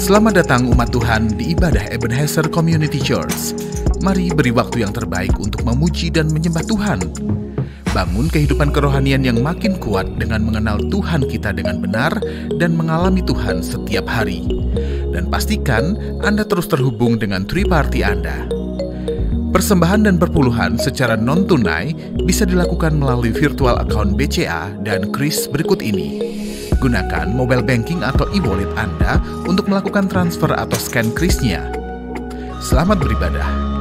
Selamat datang umat Tuhan di ibadah Ebenezer Community Church. Mari beri waktu yang terbaik untuk memuji dan menyembah Tuhan. Bangun kehidupan kerohanian yang makin kuat dengan mengenal Tuhan kita dengan benar dan mengalami Tuhan setiap hari. Dan pastikan Anda terus terhubung dengan Triparty Anda. Persembahan dan perpuluhan secara non-tunai bisa dilakukan melalui virtual account BCA dan Kris berikut ini. Gunakan mobile banking atau e-wallet Anda untuk melakukan transfer atau scan Kris-nya. Selamat beribadah.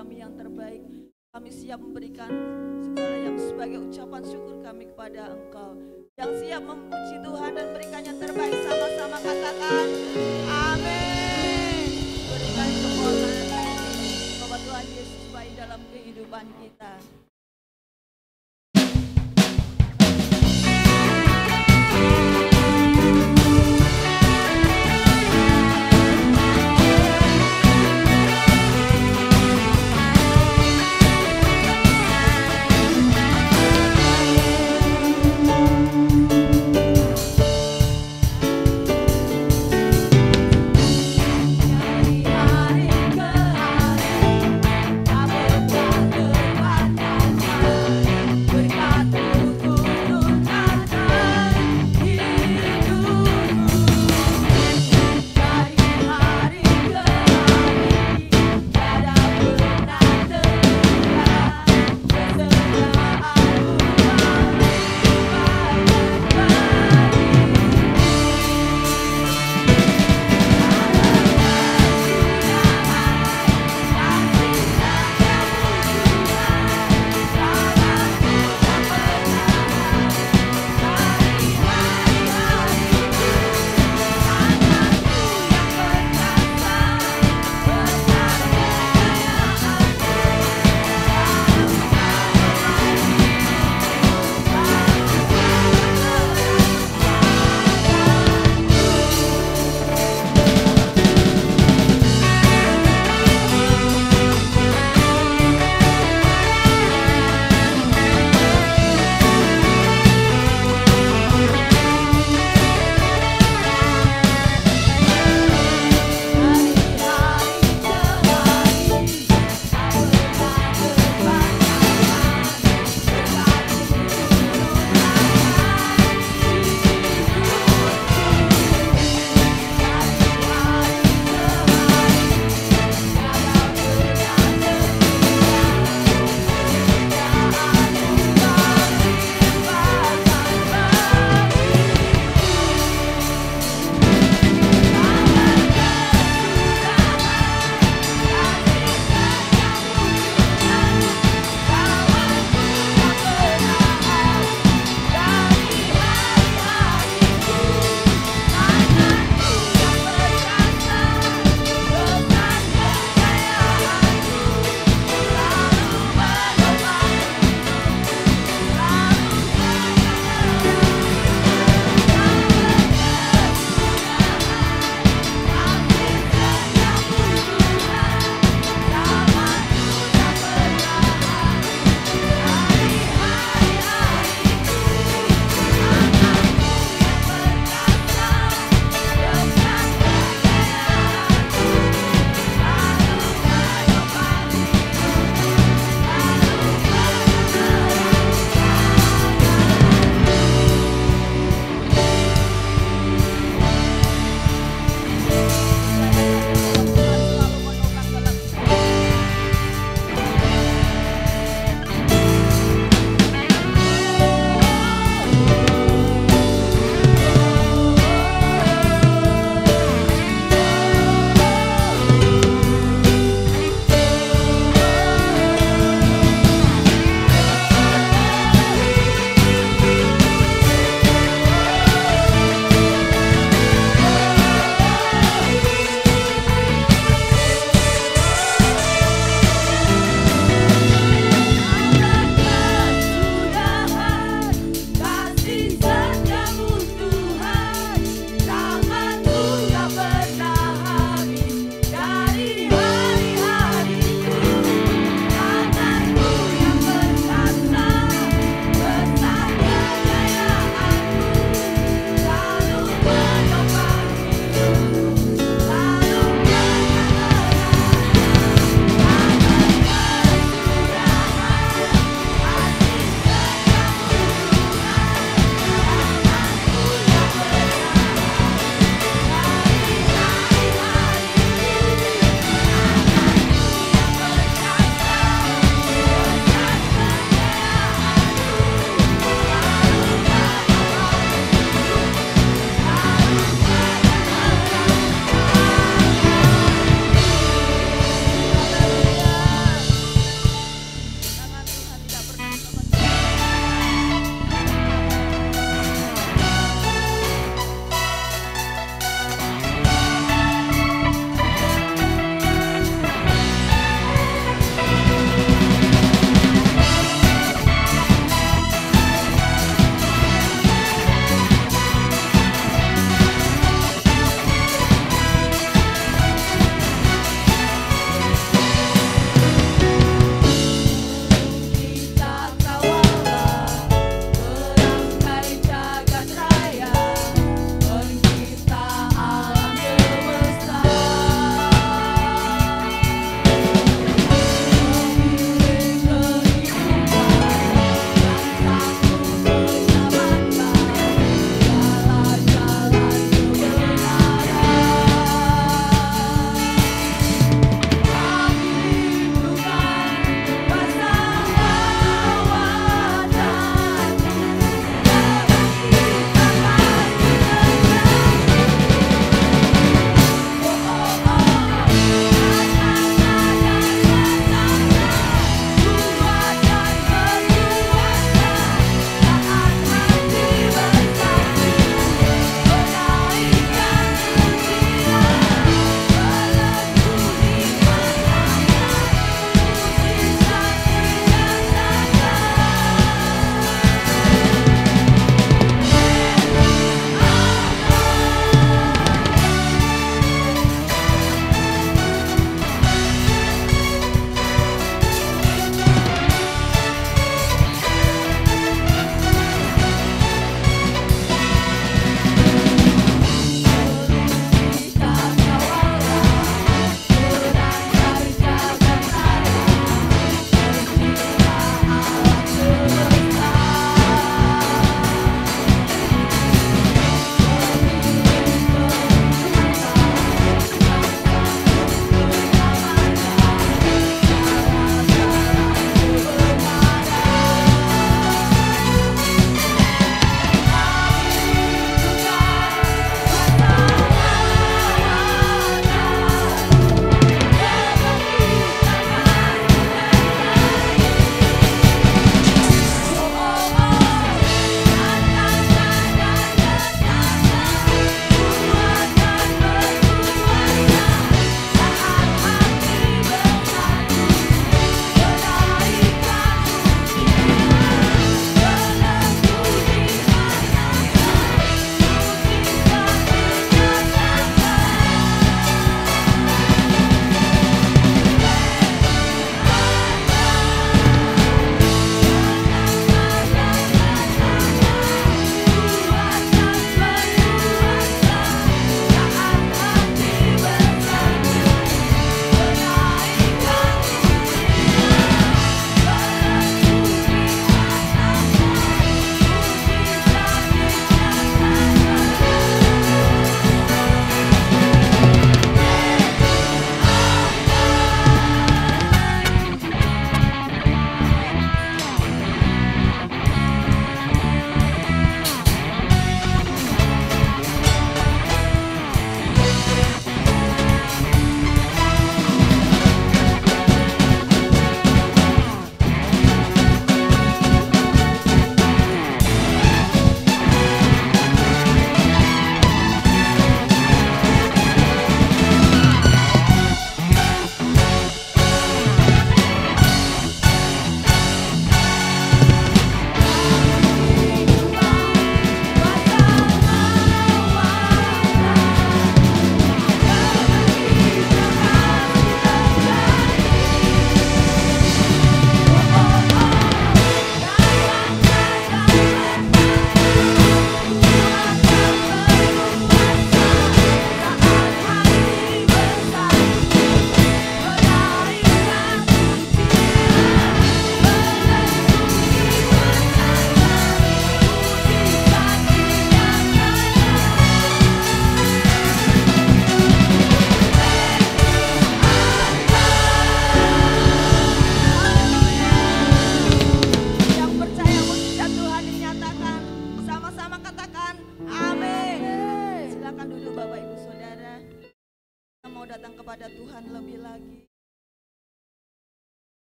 kami yang terbaik. Kami siap memberikan segala yang sebagai ucapan syukur kami kepada Engkau. Yang siap memuji Tuhan dan berikan yang terbaik, sama-sama katakan amin. Berikan kemuliaan bahwa Tuhan Yesus baik dalam kehidupan kita. Hari ke hari, tak berubah kekuatan.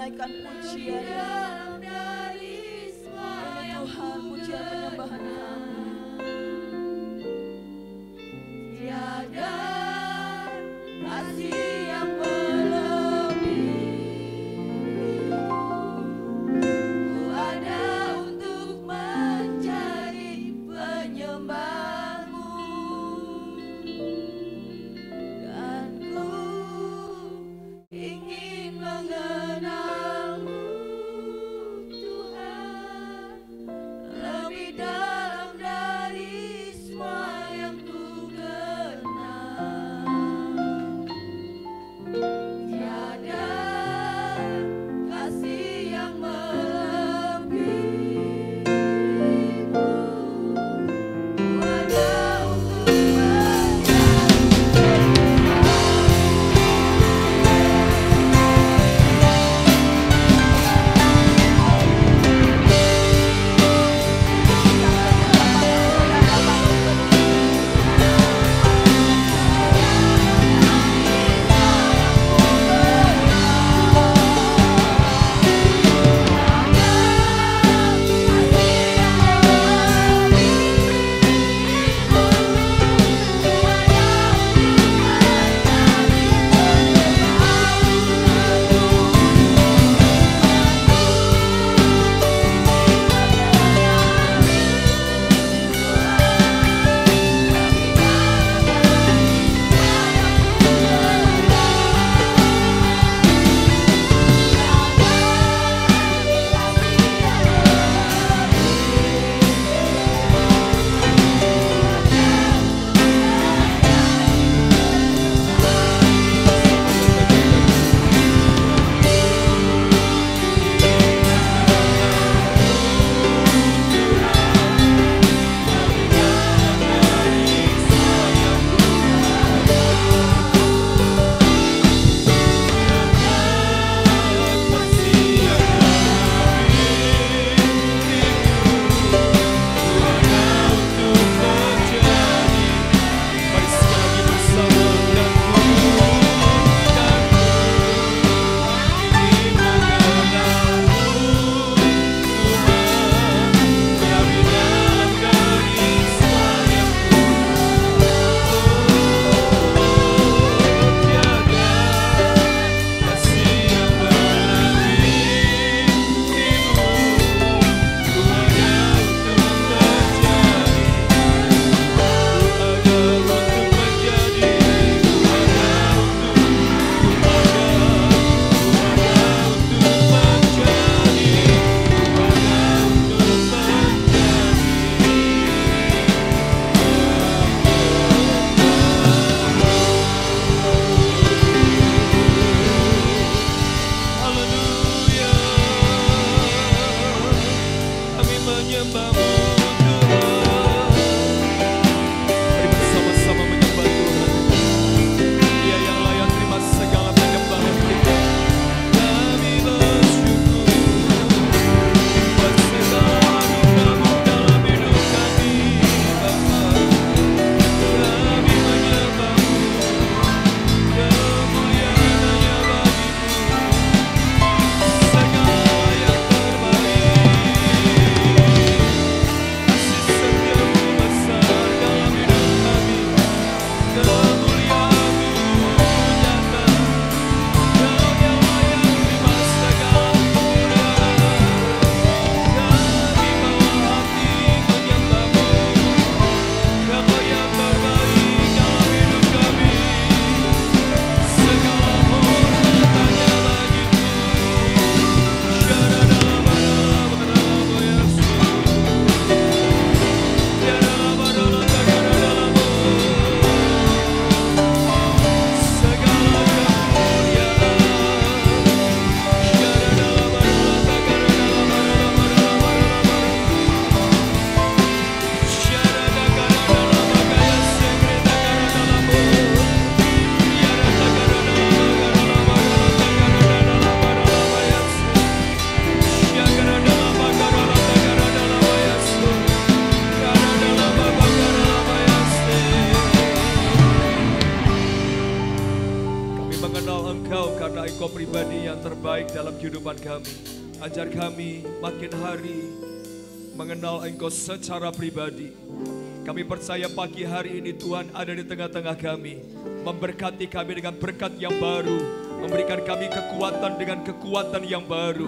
menaikkan pujian Tuhan, pujian penyembahan kami. Tiada kasih yang melebihi, ku ada untuk menjadi penyembahmu, dan ku ingin mengenalmu. pribadi yang terbaik dalam kehidupan kami. Ajar kami makin hari mengenal Engkau secara pribadi. Kami percaya pagi hari ini Tuhan ada di tengah-tengah kami, memberkati kami dengan berkat yang baru, memberikan kami kekuatan dengan kekuatan yang baru.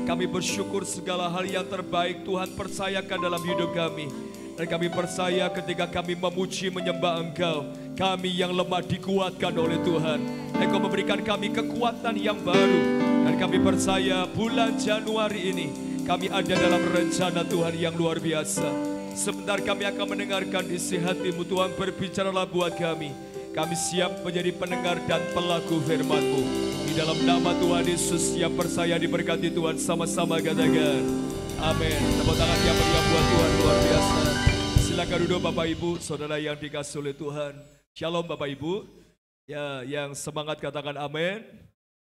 Kami bersyukur segala hal yang terbaik Tuhan percayakan dalam hidup kami. Dan kami percaya ketika kami memuji menyembah Engkau, kami yang lemah dikuatkan oleh Tuhan. Engkau memberikan kami kekuatan yang baru. Dan kami percaya bulan Januari ini kami ada dalam rencana Tuhan yang luar biasa. Sebentar kami akan mendengarkan isi hati-Mu Tuhan, berbicaralah buat kami. Kami siap menjadi pendengar dan pelaku firman-Mu. Di dalam nama Tuhan Yesus yang percaya diberkati Tuhan, sama-sama katakan amin. Tepuk tangan yang meriah buat Tuhan, luar biasa. Silakan duduk Bapak Ibu, saudara yang dikasihi oleh Tuhan. Shalom Bapak Ibu. Ya, yang semangat katakan amin.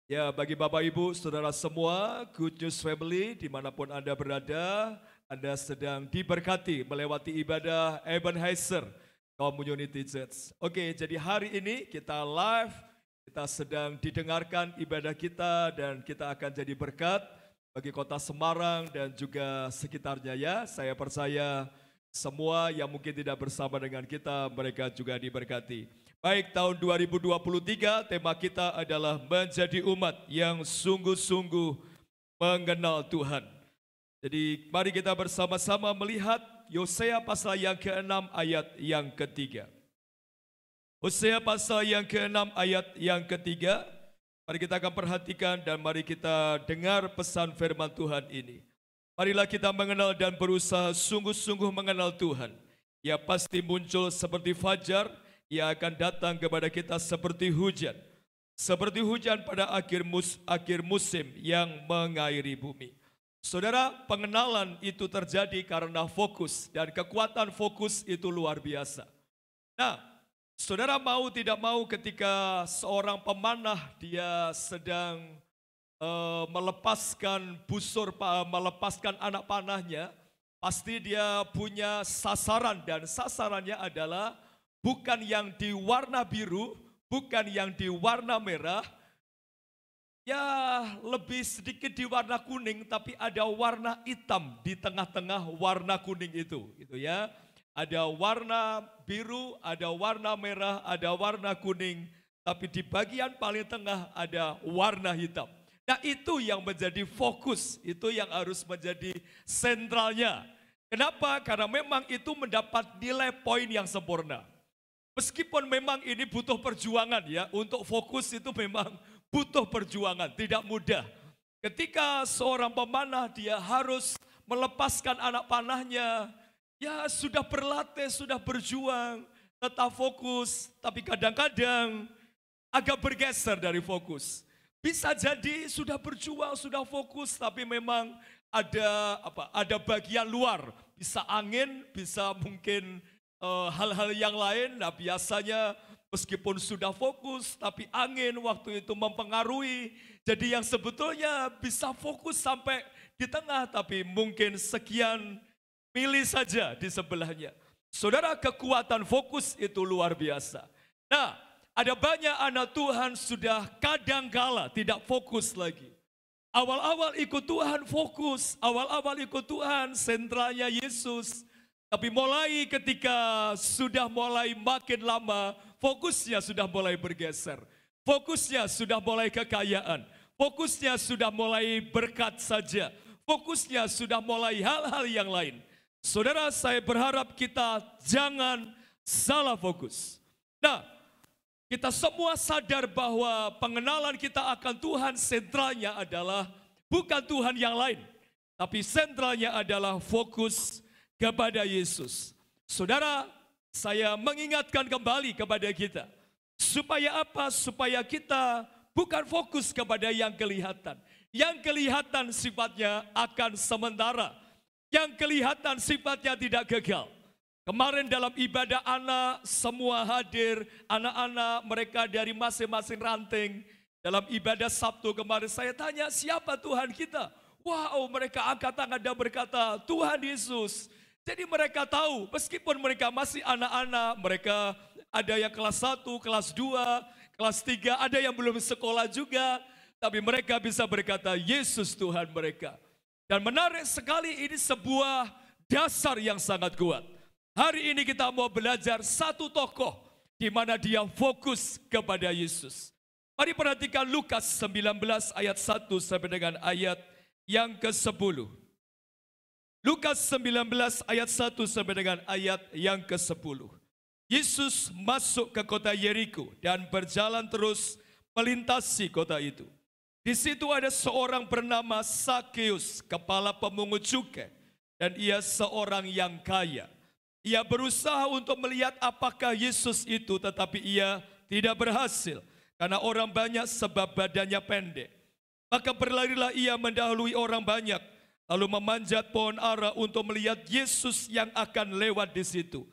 Ya, bagi Bapak Ibu, saudara semua, Good News Family, dimanapun Anda berada, Anda sedang diberkati melewati ibadah Ebenezer Community Church. Oke, jadi hari ini kita live, kita sedang didengarkan ibadah kita dan kita akan jadi berkat bagi kota Semarang dan juga sekitarnya ya. Saya percaya semua yang mungkin tidak bersama dengan kita, mereka juga diberkati. Baik, tahun 2023 tema kita adalah menjadi umat yang sungguh-sungguh mengenal Tuhan. Jadi mari kita bersama-sama melihat Hosea pasal yang ke-6 ayat yang ketiga. Hosea pasal yang ke-6 ayat yang ketiga. Mari kita akan perhatikan dan mari kita dengar pesan firman Tuhan ini. Marilah kita mengenal dan berusaha sungguh-sungguh mengenal Tuhan. Ia pasti muncul seperti fajar, Ia akan datang kepada kita seperti hujan. Seperti hujan pada akhir musim yang mengairi bumi. Saudara, pengenalan itu terjadi karena fokus dan kekuatan fokus itu luar biasa. Nah, saudara mau tidak mau ketika seorang pemanah dia sedang melepaskan melepaskan anak panahnya, pasti dia punya sasaran dan sasarannya adalah bukan yang di warna biru, bukan yang di warna merah, ya lebih sedikit di warna kuning, tapi ada warna hitam di tengah-tengah warna kuning itu, gitu ya. Ada warna biru, ada warna merah, ada warna kuning, tapi di bagian paling tengah ada warna hitam. Nah itu yang menjadi fokus, itu yang harus menjadi sentralnya. Kenapa? Karena memang itu mendapat nilai poin yang sempurna. Meskipun memang ini butuh perjuangan ya, untuk fokus itu memang butuh perjuangan, tidak mudah. Ketika seorang pemanah dia harus melepaskan anak panahnya, ya sudah berlatih, sudah berjuang, tetap fokus, tapi kadang-kadang agak bergeser dari fokus. Bisa jadi sudah berjuang, sudah fokus, tapi memang ada bagian luar, bisa angin, bisa mungkin hal-hal yang lain. Nah biasanya meskipun sudah fokus, tapi angin waktu itu mempengaruhi. Jadi yang sebetulnya bisa fokus sampai di tengah, tapi mungkin sekian mili saja di sebelahnya. Saudara, kekuatan fokus itu luar biasa. Nah, ada banyak anak Tuhan sudah kadangkala tidak fokus lagi. Awal-awal ikut Tuhan fokus, awal-awal ikut Tuhan sentralnya Yesus. Tapi mulai ketika sudah mulai makin lama, fokusnya sudah mulai bergeser. Fokusnya sudah mulai kekayaan. Fokusnya sudah mulai berkat saja. Fokusnya sudah mulai hal-hal yang lain. Saudara, saya berharap kita jangan salah fokus. Nah, kita semua sadar bahwa pengenalan kita akan Tuhan sentralnya adalah bukan Tuhan yang lain. Tapi sentralnya adalah fokus kepada Yesus. Saudara, saya mengingatkan kembali kepada kita. Supaya apa? Supaya kita bukan fokus kepada yang kelihatan. Yang kelihatan sifatnya akan sementara. Yang kelihatan sifatnya tidak kekal. Kemarin dalam ibadah anak, semua hadir, anak-anak mereka dari masing-masing ranting. Dalam ibadah Sabtu kemarin saya tanya, siapa Tuhan kita? Wow, mereka angkat tangan dan berkata, Tuhan Yesus. Jadi mereka tahu, meskipun mereka masih anak-anak, mereka ada yang kelas 1, kelas 2, kelas 3, ada yang belum sekolah juga. tapi mereka bisa berkata, Yesus Tuhan mereka. Dan menarik sekali, ini sebuah dasar yang sangat kuat. Hari ini kita mau belajar satu tokoh di mana dia fokus kepada Yesus. Mari perhatikan Lukas 19 ayat 1 sampai dengan ayat yang ke-10. Lukas 19 ayat 1 sampai dengan ayat yang ke-10. Yesus masuk ke kota Yeriko dan berjalan terus melintasi kota itu. Di situ ada seorang bernama Sakeus, kepala pemungut cukai, dan ia seorang yang kaya. Ia berusaha untuk melihat apakah Yesus itu, tetapi ia tidak berhasil karena orang banyak sebab badannya pendek. Maka berlarilah ia mendahului orang banyak, lalu memanjat pohon ara untuk melihat Yesus yang akan lewat di situ.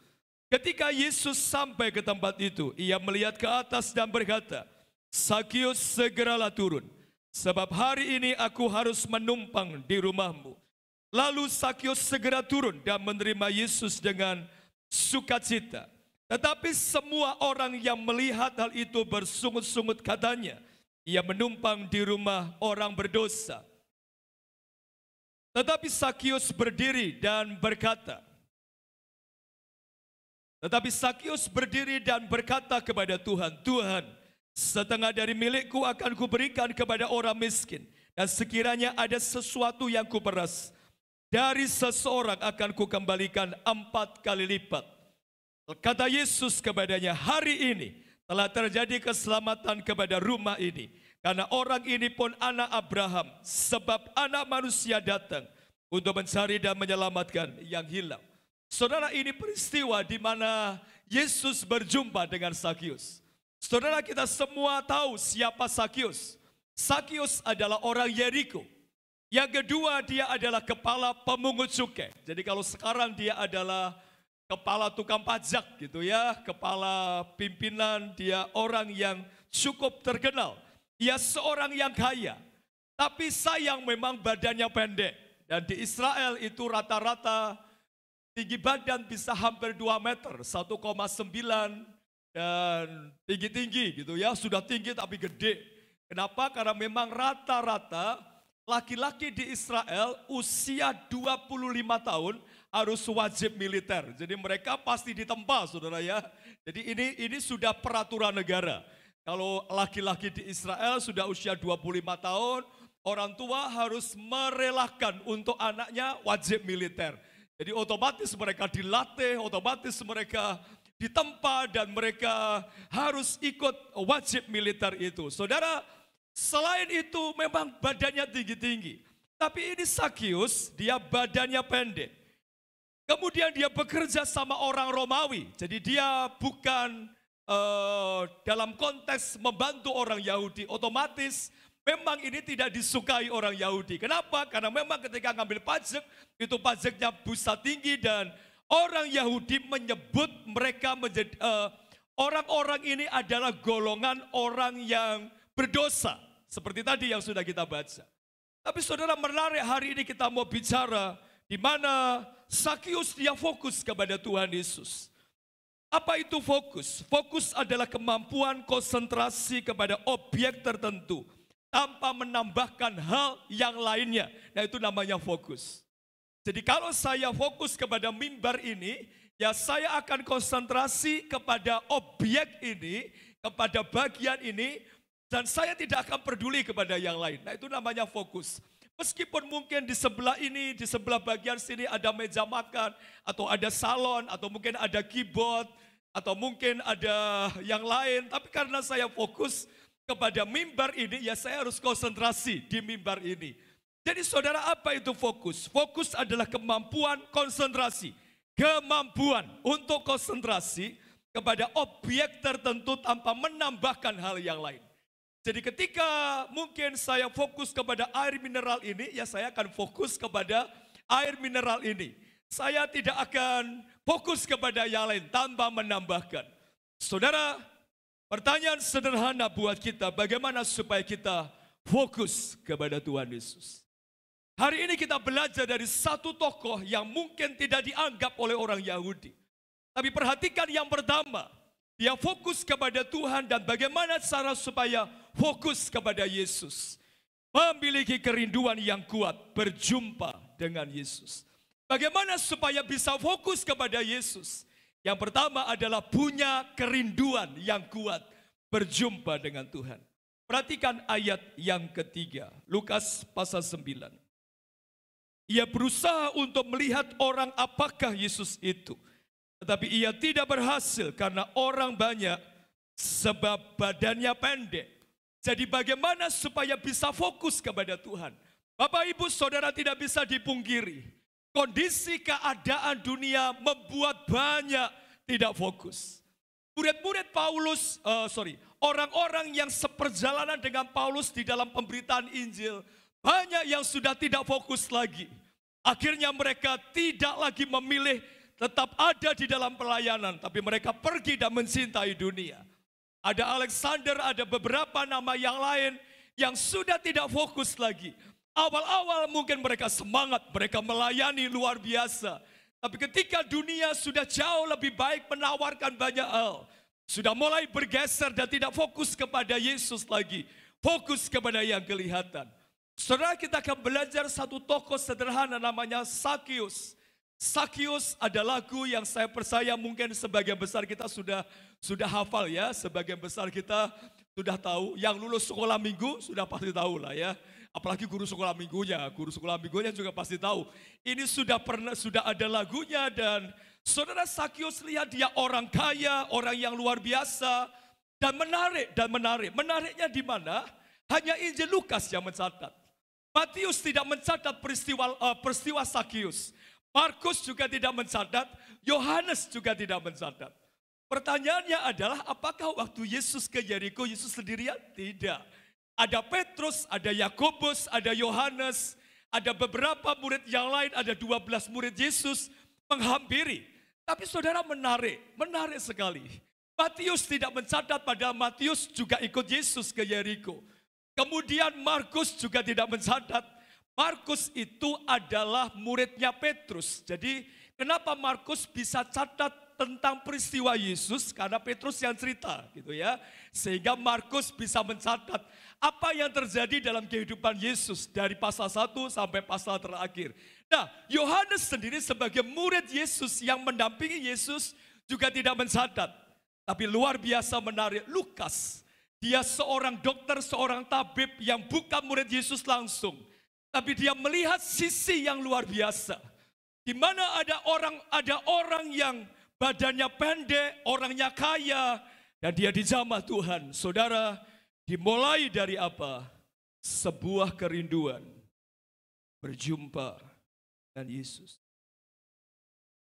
Ketika Yesus sampai ke tempat itu, ia melihat ke atas dan berkata, Sakeus, segeralah turun, sebab hari ini aku harus menumpang di rumahmu. Lalu Sakeus segera turun dan menerima Yesus dengan sukacita. Tetapi semua orang yang melihat hal itu bersungut-sungut katanya, ia menumpang di rumah orang berdosa. Tetapi Sakeus berdiri dan berkata kepada Tuhan, Tuhan, setengah dari milikku akan kuberikan kepada orang miskin, dan sekiranya ada sesuatu yang kuperas dari seseorang akan kukembalikan 4 kali lipat. Kata Yesus kepadanya, hari ini telah terjadi keselamatan kepada rumah ini, karena orang ini pun anak Abraham, sebab anak manusia datang untuk mencari dan menyelamatkan yang hilang. Saudara, ini peristiwa di mana Yesus berjumpa dengan Sakeus. Saudara, kita semua tahu siapa Sakeus. Sakeus adalah orang Yeriko. Yang kedua, dia adalah kepala pemungut cukai. Jadi kalau sekarang dia adalah kepala tukang pajak gitu ya, kepala pimpinan, dia orang yang cukup terkenal. Ia seorang yang kaya, tapi sayang memang badannya pendek. Dan di Israel itu rata-rata tinggi badan bisa hampir 2 meter, 1,9 dan tinggi-tinggi gitu ya, sudah tinggi tapi gede. Kenapa? Karena memang rata-rata laki-laki di Israel usia 25 tahun harus wajib militer. Jadi mereka pasti ditempa, saudara ya. Jadi ini sudah peraturan negara. Kalau laki-laki di Israel sudah usia 25 tahun, orang tua harus merelakan untuk anaknya wajib militer. Jadi otomatis mereka dilatih, otomatis mereka ditempa dan mereka harus ikut wajib militer itu. Saudara, selain itu memang badannya tinggi-tinggi. Tapi ini Sakeus, dia badannya pendek. Kemudian dia bekerja sama orang Romawi. Jadi dia bukan dalam konteks membantu orang Yahudi. Otomatis memang ini tidak disukai orang Yahudi. Kenapa? Karena memang ketika ngambil pajak, itu pajaknya busa tinggi dan orang Yahudi menyebut mereka menjadi orang-orang ini adalah golongan orang yang berdosa. Seperti tadi yang sudah kita baca. Tapi saudara, menarik, hari ini kita mau bicara di mana Sakeus dia fokus kepada Tuhan Yesus. Apa itu fokus? Fokus adalah kemampuan konsentrasi kepada objek tertentu tanpa menambahkan hal yang lainnya. Nah, itu namanya fokus. Jadi kalau saya fokus kepada mimbar ini, ya saya akan konsentrasi kepada objek ini, kepada bagian ini, dan saya tidak akan peduli kepada yang lain. Nah, itu namanya fokus. Meskipun mungkin di sebelah ini, di sebelah bagian sini ada meja makan, atau ada salon, atau mungkin ada keyboard, atau mungkin ada yang lain. Tapi karena saya fokus kepada mimbar ini, ya saya harus konsentrasi di mimbar ini. Jadi saudara, apa itu fokus? Fokus adalah kemampuan konsentrasi. Kemampuan untuk konsentrasi kepada objek tertentu tanpa menambahkan hal yang lain. Jadi ketika mungkin saya fokus kepada air mineral ini, ya saya akan fokus kepada air mineral ini. Saya tidak akan fokus kepada yang lain tanpa menambahkan. Saudara, pertanyaan sederhana buat kita, bagaimana supaya kita fokus kepada Tuhan Yesus? Hari ini kita belajar dari satu tokoh yang mungkin tidak dianggap oleh orang Yahudi. Tapi perhatikan yang pertama, dia fokus kepada Tuhan dan bagaimana cara supaya fokus kepada Yesus. Memiliki kerinduan yang kuat berjumpa dengan Yesus. Bagaimana supaya bisa fokus kepada Yesus? Yang pertama adalah punya kerinduan yang kuat berjumpa dengan Tuhan. Perhatikan ayat yang ketiga, Lukas pasal 9. Ia berusaha untuk melihat orang apakah Yesus itu. Tetapi ia tidak berhasil karena orang banyak sebab badannya pendek. Jadi bagaimana supaya bisa fokus kepada Tuhan? Bapak Ibu Saudara, tidak bisa dipungkiri. Kondisi keadaan dunia membuat banyak tidak fokus. Murid-murid Paulus, orang-orang yang seperjalanan dengan Paulus di dalam pemberitaan Injil, banyak yang sudah tidak fokus lagi. Akhirnya mereka tidak lagi memilih tetap ada di dalam pelayanan, tapi mereka pergi dan mencintai dunia. Ada Alexander, ada beberapa nama yang lain yang sudah tidak fokus lagi. Awal-awal mungkin mereka semangat, mereka melayani luar biasa. Tapi ketika dunia sudah jauh lebih baik menawarkan banyak hal, sudah mulai bergeser dan tidak fokus kepada Yesus lagi, fokus kepada yang kelihatan. Saudara, kita akan belajar satu tokoh sederhana namanya Sakius. Sakius ada lagu yang saya percaya mungkin sebagian besar kita sudah hafal ya, sebagian besar kita sudah tahu. Yang lulus sekolah minggu sudah pasti tahu lah ya. Apalagi guru sekolah minggunya juga pasti tahu. Ini sudah ada lagunya, dan saudara, Sakius lihat dia orang kaya, orang yang luar biasa dan menarik. Menariknya di mana? Hanya Injil Lukas yang mencatat. Matius tidak mencatat peristiwa Sakius. Markus juga tidak mencatat, Yohanes juga tidak mencatat. Pertanyaannya adalah, apakah waktu Yesus ke Yeriko, Yesus sendirian? Tidak. Ada Petrus, ada Yakobus, ada Yohanes, ada beberapa murid yang lain, ada 12 murid Yesus menghampiri. Tapi saudara, menarik sekali. Matius tidak mencatat, padahal Matius juga ikut Yesus ke Yeriko. Kemudian Markus juga tidak mencatat. Markus itu adalah muridnya Petrus. Jadi kenapa Markus bisa catat tentang peristiwa Yesus? Karena Petrus yang cerita gitu ya. Sehingga Markus bisa mencatat apa yang terjadi dalam kehidupan Yesus dari pasal 1 sampai pasal terakhir. Nah, Yohanes sendiri sebagai murid Yesus yang mendampingi Yesus juga tidak mencatat. Tapi luar biasa menarik, Lukas. Dia seorang dokter, seorang tabib yang bukan murid Yesus langsung. Tapi dia melihat sisi yang luar biasa. Di mana ada orang yang badannya pendek, orangnya kaya, dan dia dijamah Tuhan. Saudara, dimulai dari apa? Sebuah kerinduan berjumpa dengan Yesus.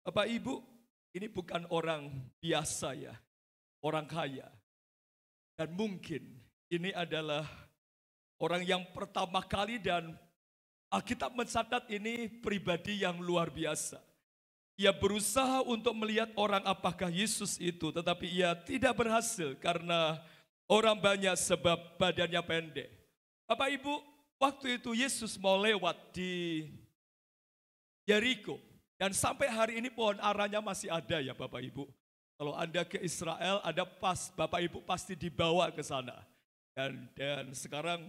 Bapak Ibu, ini bukan orang biasa ya, orang kaya. Dan mungkin ini adalah orang yang pertama kali, dan Alkitab mencatat ini pribadi yang luar biasa. Ia berusaha untuk melihat orang apakah Yesus itu, tetapi ia tidak berhasil karena orang banyak sebab badannya pendek. Bapak Ibu, waktu itu Yesus mau lewat di Yeriko, dan sampai hari ini pohon aranya masih ada ya Bapak Ibu. Kalau Anda ke Israel, Bapak Ibu pasti dibawa ke sana. Dan sekarang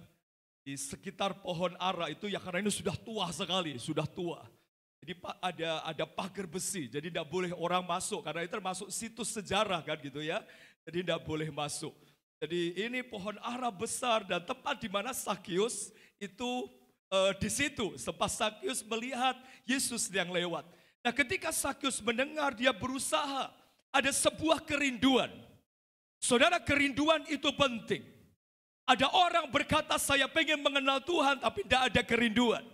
di sekitar pohon ara itu ya, karena ini sudah tua sekali, sudah tua. Jadi ada pagar besi, jadi tidak boleh orang masuk karena itu termasuk situs sejarah kan gitu ya. Jadi tidak boleh masuk. Jadi ini pohon ara besar, dan tepat di mana Sakius itu di situ. Sempat Sakius melihat Yesus yang lewat. Nah, ketika Sakius mendengar, dia berusaha, ada sebuah kerinduan. Saudara, kerinduan itu penting. Ada orang berkata, saya pengen mengenal Tuhan, tapi tidak ada kerinduan.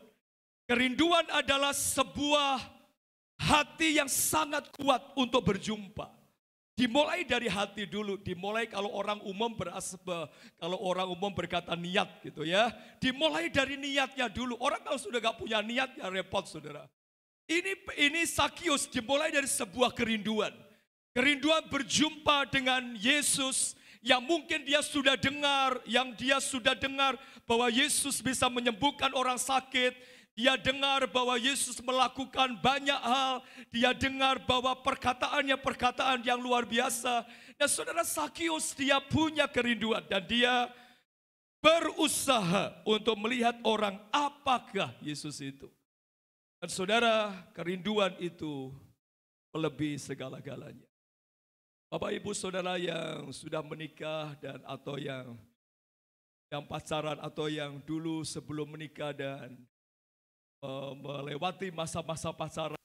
Kerinduan adalah sebuah hati yang sangat kuat untuk berjumpa. Dimulai dari hati dulu. Dimulai kalau orang umum berkata niat gitu ya. Dimulai dari niatnya dulu. Orang kalau sudah gak punya niat ya repot saudara. Ini Sakius dimulai dari sebuah kerinduan. Kerinduan berjumpa dengan Yesus. Yang mungkin dia sudah dengar bahwa Yesus bisa menyembuhkan orang sakit. Dia dengar bahwa Yesus melakukan banyak hal. Dia dengar bahwa perkataannya perkataan yang luar biasa. Dan saudara, Sakius dia punya kerinduan. Dan dia berusaha untuk melihat orang apakah Yesus itu. Dan saudara, kerinduan itu melebihi segala-galanya. Bapak Ibu Saudara yang sudah menikah dan atau yang pacaran atau yang dulu sebelum menikah dan melewati masa-masa pacaran,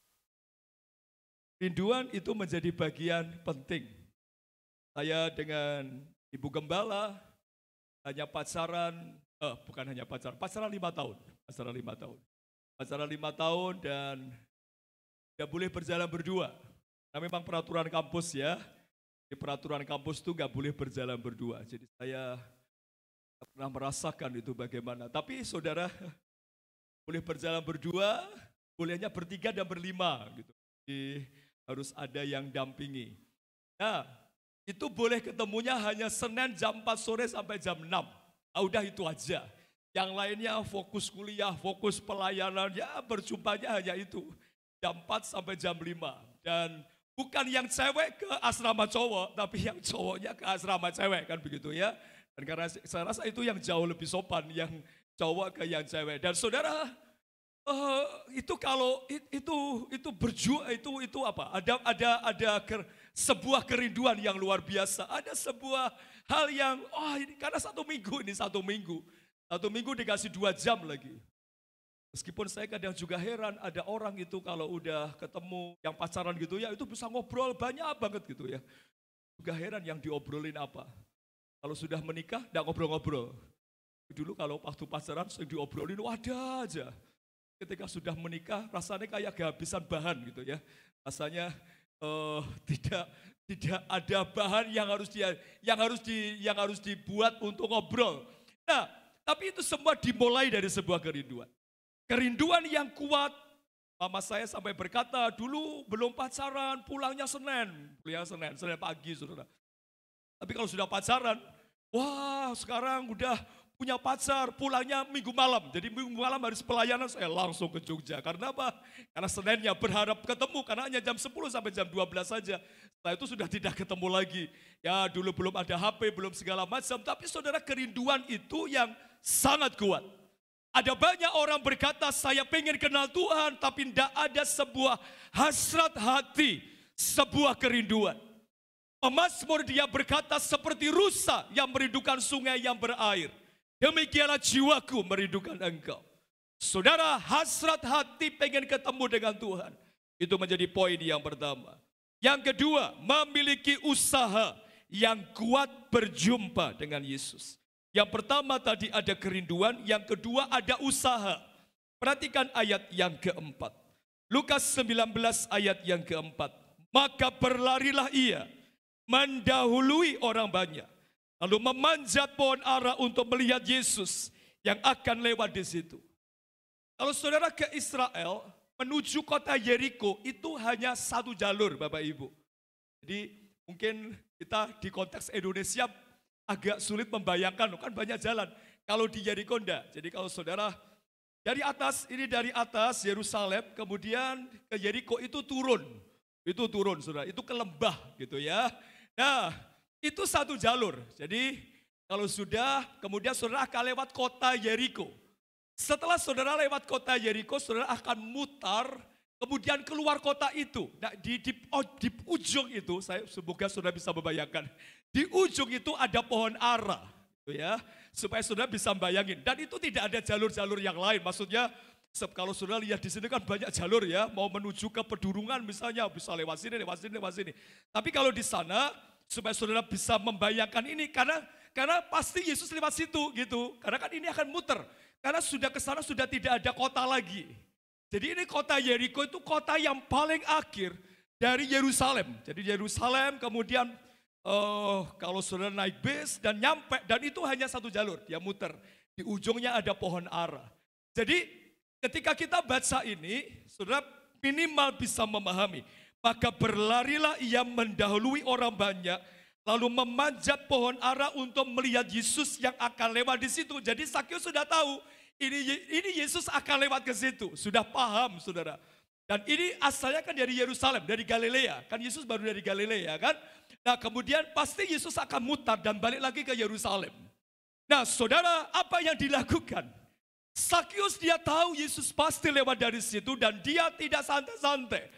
rinduan itu menjadi bagian penting. Saya dengan Ibu Gembala hanya pacaran, bukan hanya pacaran 5 tahun. Pacaran 5 tahun dan tidak boleh berjalan berdua. Nah, memang peraturan kampus ya, di peraturan kampus itu nggak boleh berjalan berdua. Jadi saya pernah merasakan itu bagaimana. Tapi saudara, boleh berjalan berdua, bolehnya bertiga dan berlima gitu. Jadi harus ada yang dampingi. Nah, itu boleh ketemunya hanya Senin jam 4 sore sampai jam 6. Nah, udah itu aja. Yang lainnya fokus kuliah, fokus pelayanan, ya berjumpanya hanya itu. Jam 4 sampai jam 5. Dan bukan yang cewek ke asrama cowok, tapi yang cowoknya ke asrama cewek, kan begitu ya. Dan karena saya rasa itu yang jauh lebih sopan, yang cowok ke yang cewek. Dan saudara, itu kalau itu berjuang itu apa? Ada sebuah kerinduan yang luar biasa. Ada sebuah hal yang ini karena 1 minggu. 1 minggu dikasih 2 jam lagi. Meskipun saya kadang juga heran ada orang itu kalau udah ketemu yang pacaran gitu ya itu bisa ngobrol banyak banget gitu ya. Juga heran yang diobrolin apa. Kalau sudah menikah enggak ngobrol-ngobrol. Dulu kalau waktu pacaran sering diobrolin ada aja. Ketika sudah menikah rasanya kayak kehabisan bahan gitu ya. Rasanya tidak ada bahan yang harus dibuat untuk ngobrol. Nah, tapi itu semua dimulai dari sebuah kerinduan. Kerinduan yang kuat. Mama saya sampai berkata, dulu belum pacaran, pulangnya Senin pagi, saudara. Tapi kalau sudah pacaran, wah sekarang udah punya pacar, pulangnya Minggu malam. Jadi Minggu malam harus pelayanan, saya langsung ke Jogja. Karena apa? Karena Seninnya berharap ketemu, karena hanya jam 10 sampai jam 12 saja. Setelah itu sudah tidak ketemu lagi. Ya dulu belum ada HP, belum segala macam. Tapi saudara, kerinduan itu yang sangat kuat. Ada banyak orang berkata, saya pengen kenal Tuhan, tapi tidak ada sebuah hasrat hati, sebuah kerinduan. Pemazmur dia berkata, seperti rusa yang merindukan sungai yang berair. Demikianlah jiwaku merindukan Engkau. Saudara, hasrat hati pengen ketemu dengan Tuhan. Itu menjadi poin yang pertama. Yang kedua, memiliki usaha yang kuat berjumpa dengan Yesus. Yang pertama tadi ada kerinduan, yang kedua ada usaha. Perhatikan ayat yang keempat. Lukas 19 ayat yang keempat. Maka berlarilah ia, mendahului orang banyak. Lalu memanjat pohon ara untuk melihat Yesus yang akan lewat di situ. Kalau saudara ke Israel, menuju kota Yeriko itu hanya 1 jalur Bapak Ibu. Jadi mungkin kita di konteks Indonesia agak sulit membayangkan, kan banyak jalan. Kalau di Yeriko enggak. Jadi kalau saudara dari atas Yerusalem, kemudian ke Yeriko itu turun. Itu turun saudara, itu ke lembah gitu ya. Nah, itu 1 jalur. Jadi kalau sudah, kemudian saudara akan lewat kota Yeriko. Setelah saudara lewat kota Yeriko, saudara akan mutar, kemudian keluar kota itu. Nah, di ujung itu, semoga saudara bisa membayangkan. Di ujung itu ada pohon ara, gitu ya, supaya saudara bisa bayangin. Dan itu tidak ada jalur-jalur yang lain. Maksudnya, kalau saudara lihat di sini kan banyak jalur ya, mau menuju ke pedurungan misalnya, bisa lewat sini. Tapi kalau di sana, supaya saudara bisa membayangkan ini, karena pasti Yesus lewat situ gitu. Karena kan ini akan muter. Karena sudah ke sana sudah tidak ada kota lagi. Jadi ini kota Yeriko itu kota yang paling akhir dari Yerusalem. Jadi Yerusalem kemudian kalau saudara naik bis dan nyampe, dan itu hanya 1 jalur, dia muter. Di ujungnya ada pohon ara. Jadi ketika kita baca ini, saudara minimal bisa memahami. Maka berlarilah ia mendahului orang banyak, lalu memanjat pohon ara untuk melihat Yesus yang akan lewat di situ. Jadi Sakyus sudah tahu, ini Yesus akan lewat ke situ. Sudah paham saudara. Dan ini asalnya kan dari Yerusalem, dari Galilea. Kan Yesus baru dari Galilea kan. Nah kemudian pasti Yesus akan mutar dan balik lagi ke Yerusalem. Nah saudara, apa yang dilakukan? Sakyus dia tahu Yesus pasti lewat dari situ dan dia tidak santai-santai.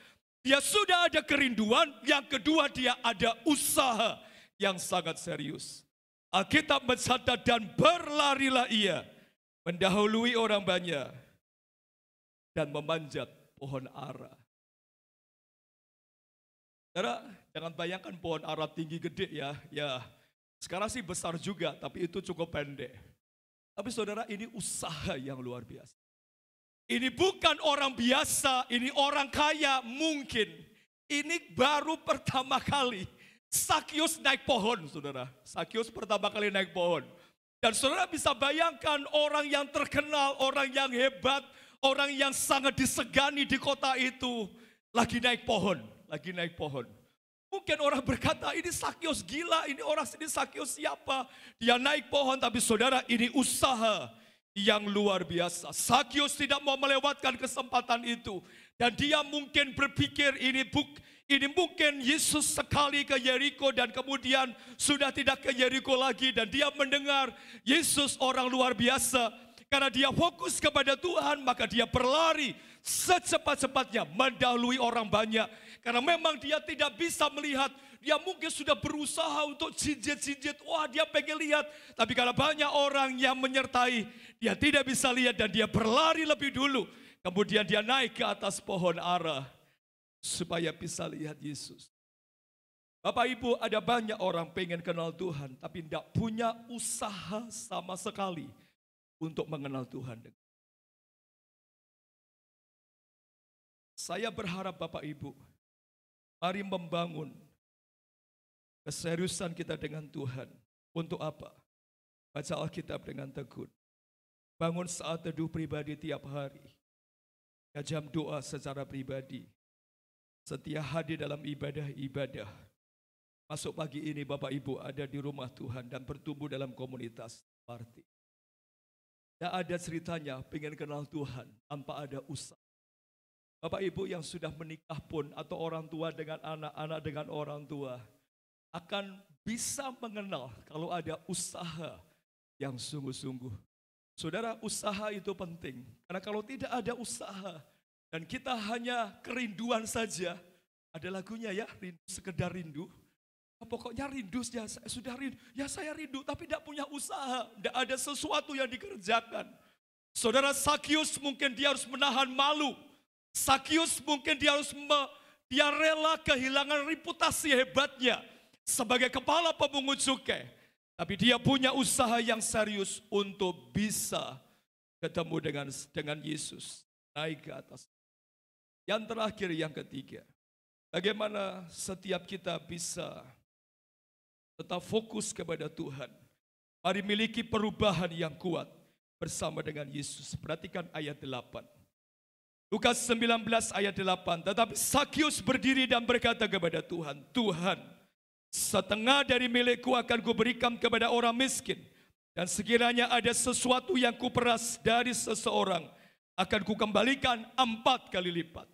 Dia sudah ada kerinduan, yang kedua dia ada usaha yang sangat serius. Alkitab mencatat dan berlarilah ia mendahului orang banyak dan memanjat pohon ara. Saudara, jangan bayangkan pohon ara tinggi gede ya. Ya, sekarang sih besar juga, tapi itu cukup pendek. Tapi saudara, ini usaha yang luar biasa. Ini bukan orang biasa, ini orang kaya mungkin. Ini baru pertama kali Sakyus naik pohon, saudara. Sakyus pertama kali naik pohon. Dan saudara bisa bayangkan orang yang terkenal, orang yang hebat, orang yang sangat disegani di kota itu lagi naik pohon. Mungkin orang berkata, ini Sakyus gila, ini orang sini Sakyus siapa? Dia naik pohon, tapi saudara ini usaha yang luar biasa. Sakyus tidak mau melewatkan kesempatan itu. Dan dia mungkin berpikir ini mungkin Yesus sekali ke Yeriko dan kemudian sudah tidak ke Yeriko lagi. Dan dia mendengar Yesus orang luar biasa. Karena dia fokus kepada Tuhan, maka dia berlari secepat-cepatnya mendahului orang banyak. Karena memang dia tidak bisa melihat, dia mungkin sudah berusaha untuk jinjit-jinjit, wah dia pengen lihat. Tapi karena banyak orang yang menyertai, dia tidak bisa lihat dan dia berlari lebih dulu. Kemudian dia naik ke atas pohon ara supaya bisa lihat Yesus. Bapak Ibu, ada banyak orang pengen kenal Tuhan, tapi tidak punya usaha sama sekali untuk mengenal Tuhan. Saya berharap Bapak Ibu, mari membangun keseriusan kita dengan Tuhan. Untuk apa? Baca Alkitab dengan tekun. Bangun saat teduh pribadi tiap hari. Jam doa secara pribadi. Setia hadir dalam ibadah-ibadah. Masuk pagi ini Bapak Ibu ada di rumah Tuhan dan bertumbuh dalam komunitas party. Tidak ada ceritanya pengen kenal Tuhan tanpa ada usaha. Bapak Ibu yang sudah menikah pun atau orang tua dengan anak-anak dengan orang tua akan bisa mengenal kalau ada usaha yang sungguh-sungguh. Saudara, usaha itu penting. Karena kalau tidak ada usaha dan kita hanya kerinduan saja, ada lagunya ya, rindu, sekedar rindu. Pokoknya rindu ya, sudah rindu. Ya saya rindu tapi tidak punya usaha, tidak ada sesuatu yang dikerjakan. Saudara, Sakyus mungkin dia harus menahan malu. Sakyus mungkin dia rela kehilangan reputasi hebatnya sebagai kepala pemungut cukai. Tapi dia punya usaha yang serius untuk bisa ketemu dengan Yesus. Naik ke atas. Yang terakhir, yang ketiga. Bagaimana setiap kita bisa tetap fokus kepada Tuhan. Mari miliki perubahan yang kuat bersama dengan Yesus. Perhatikan ayat 8. Lukas 19 ayat 8. Tetapi Sakyus berdiri dan berkata kepada Tuhan, Tuhan, setengah dari milikku akan kuberikan kepada orang miskin. Dan sekiranya ada sesuatu yang kuperas dari seseorang, akan kukembalikan 4 kali lipat.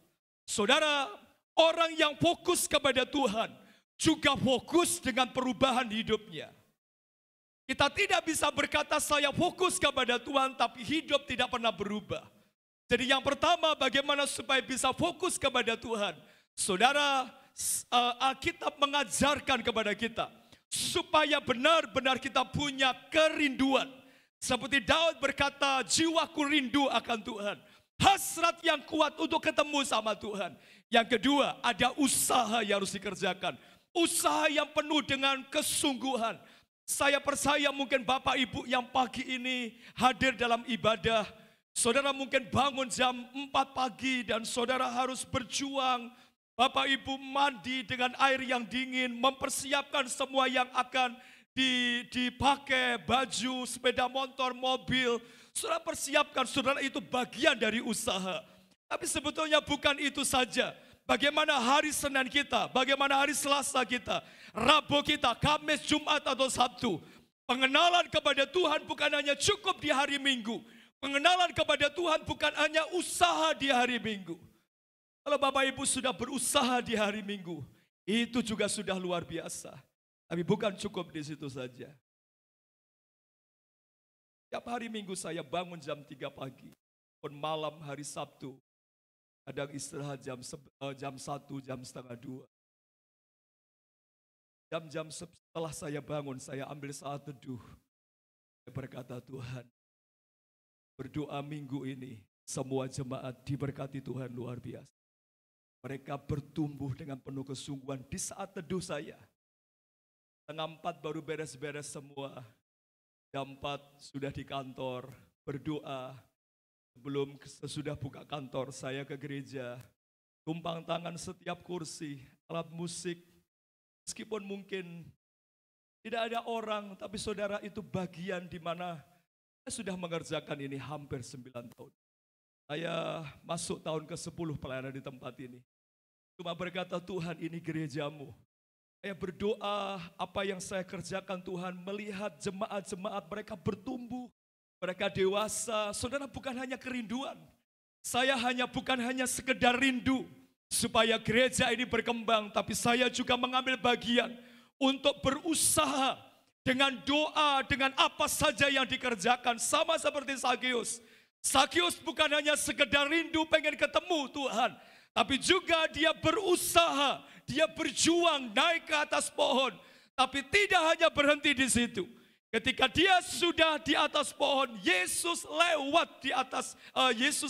Saudara, orang yang fokus kepada Tuhan juga fokus dengan perubahan hidupnya. Kita tidak bisa berkata saya fokus kepada Tuhan tapi hidup tidak pernah berubah. Jadi yang pertama, bagaimana supaya bisa fokus kepada Tuhan? Saudara, Alkitab mengajarkan kepada kita supaya benar-benar kita punya kerinduan. Seperti Daud berkata, jiwaku rindu akan Tuhan. Hasrat yang kuat untuk ketemu sama Tuhan. Yang kedua, ada usaha yang harus dikerjakan. Usaha yang penuh dengan kesungguhan. Saya percaya mungkin Bapak Ibu yang pagi ini hadir dalam ibadah, saudara mungkin bangun jam 4 pagi dan saudara harus berjuang. Bapak Ibu mandi dengan air yang dingin, mempersiapkan semua yang akan dipakai, baju, sepeda motor, mobil. Saudara persiapkan, saudara itu bagian dari usaha. Tapi sebetulnya bukan itu saja. Bagaimana hari Senin kita, bagaimana hari Selasa kita, Rabu kita, Kamis, Jumat atau Sabtu. Pengenalan kepada Tuhan bukan hanya cukup di hari Minggu. Pengenalan kepada Tuhan bukan hanya usaha di hari Minggu. Kalau Bapak Ibu sudah berusaha di hari Minggu, itu juga sudah luar biasa. Tapi bukan cukup di situ saja. Tiap hari Minggu saya bangun jam 3 pagi. Pun malam hari Sabtu, kadang istirahat jam 1, jam setengah 2. Jam-jam setelah saya bangun, saya ambil saat teduh. Saya berkata, Tuhan, berdoa minggu ini, semua jemaat diberkati Tuhan luar biasa. Mereka bertumbuh dengan penuh kesungguhan di saat teduh saya. Setengah 4 baru beres-beres semua. Jam 4 sudah di kantor, berdoa. Sebelum sesudah buka kantor, saya ke gereja. Tumpang tangan setiap kursi, alat musik. Meskipun mungkin tidak ada orang, tapi saudara itu bagian di mana saya sudah mengerjakan ini hampir 9 tahun. Saya masuk tahun ke-10 pelayanan di tempat ini. Cuma berkata, Tuhan, ini gerejamu. Saya berdoa apa yang saya kerjakan, Tuhan, melihat jemaat-jemaat mereka bertumbuh, mereka dewasa. Saudara, bukan hanya kerinduan. Saya bukan hanya sekedar rindu supaya gereja ini berkembang, tapi saya juga mengambil bagian untuk berusaha dengan doa, dengan apa saja yang dikerjakan. Sama seperti Sakeus. Sakeus bukan hanya sekedar rindu pengen ketemu Tuhan, tapi juga dia berusaha, dia berjuang naik ke atas pohon. Tapi tidak hanya berhenti di situ. Ketika dia sudah di atas pohon, Yesus